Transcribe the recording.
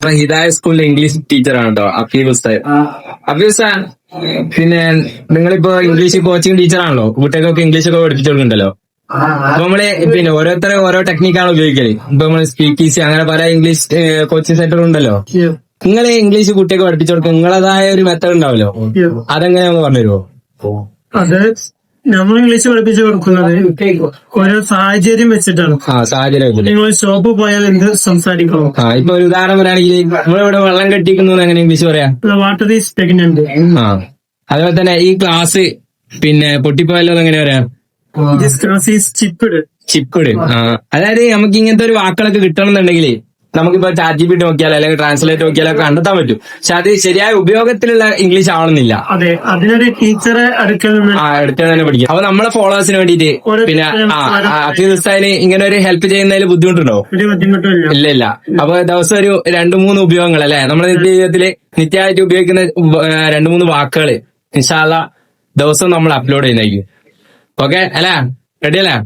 ഹിദായ സ്കൂളിലെ ഇംഗ്ലീഷ് ടീച്ചറാണ് കേട്ടോ അഫീഫ് ഉസ്താദ്. അഫീഫ് ഉസ്താദ്, പിന്നെ നിങ്ങളിപ്പോ ഇംഗ്ലീഷ് കോച്ചിങ് ടീച്ചറാണല്ലോ, കുട്ടികൾക്കൊക്കെ ഇംഗ്ലീഷ് ഒക്കെ പഠിപ്പിച്ചു കൊടുക്കുന്നുണ്ടല്ലോ. അപ്പൊ നമ്മള് പിന്നെ ഓരോരുത്തരും ഓരോ ടെക്നിക്കാണ് ഉപയോഗിക്കല്. ഇപ്പൊ നമ്മള് സ്പീക്കീസി അങ്ങനെ പല ഇംഗ്ലീഷ് കോച്ചിങ് സെന്ററും ഉണ്ടല്ലോ. നിങ്ങള് ഇംഗ്ലീഷ് കുട്ടികൾക്ക് പഠിപ്പിച്ചു കൊടുക്കുക നിങ്ങളതായ ഒരു മെത്തേഡ് ഉണ്ടാവല്ലോ, അതെങ്ങനെയാന്ന് പറഞ്ഞുതരുമോ? അത് നമ്മൾ ഇംഗ്ലീഷ് പഠിപ്പിച്ചു കൊടുക്കുന്നത് ഓരോ സാഹചര്യം വെച്ചിട്ടാണ്. സാഹചര്യം നിങ്ങൾ ഷോപ്പ് പോയാൽ എന്ത് സംസാരിക്കണം. ഇപ്പൊ ഒരു ഉദാഹരണം പറയുകയാണെങ്കിൽ നമ്മളിവിടെ വെള്ളം കെട്ടിക്കുന്നു എങ്ങനെ ഇംഗ്ലീഷ് പറയാം? Water is pregnant. അതുപോലെ തന്നെ ഈ ക്ലാസ് പിന്നെ പൊട്ടിപ്പോയല്ലോ എങ്ങനെ പറയാം? This glass is chipped. Chipped. അതായത് നമുക്ക് ഇങ്ങനത്തെ ഒരു വാക്കുകളൊക്കെ കിട്ടണമെന്നുണ്ടെങ്കിൽ നമുക്കിപ്പോ ChatGPT നോക്കിയാലോ അല്ലെങ്കിൽ ട്രാൻസ്ലേറ്റ് നോക്കിയാലോ കണ്ടെത്താൻ പറ്റും. പക്ഷെ അത് ശരിയായ ഉപയോഗത്തിലുള്ള ഇംഗ്ലീഷ് ആവണമെന്നില്ല. അതെ, അതിനൊരു ടീച്ചറെ അടുക്കൽ നിന്ന് അടുത്ത് തന്നെ പഠിക്കും. അപ്പൊ നമ്മളെ ഫോളോവേഴ്സിന് വേണ്ടിയിട്ട് പിന്നെ അഫീഫ് ഉസ്താദിന് ഇങ്ങനെ ഒരു ഹെൽപ്പ് ചെയ്യുന്നതിൽ ബുദ്ധിമുട്ടുണ്ടോ? ഒരു ബുദ്ധിമുട്ടില്ല. ഇല്ല. അപ്പൊ ദിവസം ഒരു 2-3 ഉപയോഗങ്ങൾ അല്ലെ നമ്മുടെ നിത്യജീവിതത്തില് നിത്യമായിട്ട് ഉപയോഗിക്കുന്ന 2-3 വാക്കുകൾ ഇൻഷാ അല്ലാഹ് ദിവസം നമ്മൾ അപ്ലോഡ് ചെയ്യുന്നതായിരിക്കും. ഓക്കെ അല്ലേ? റെഡി അല്ലേ?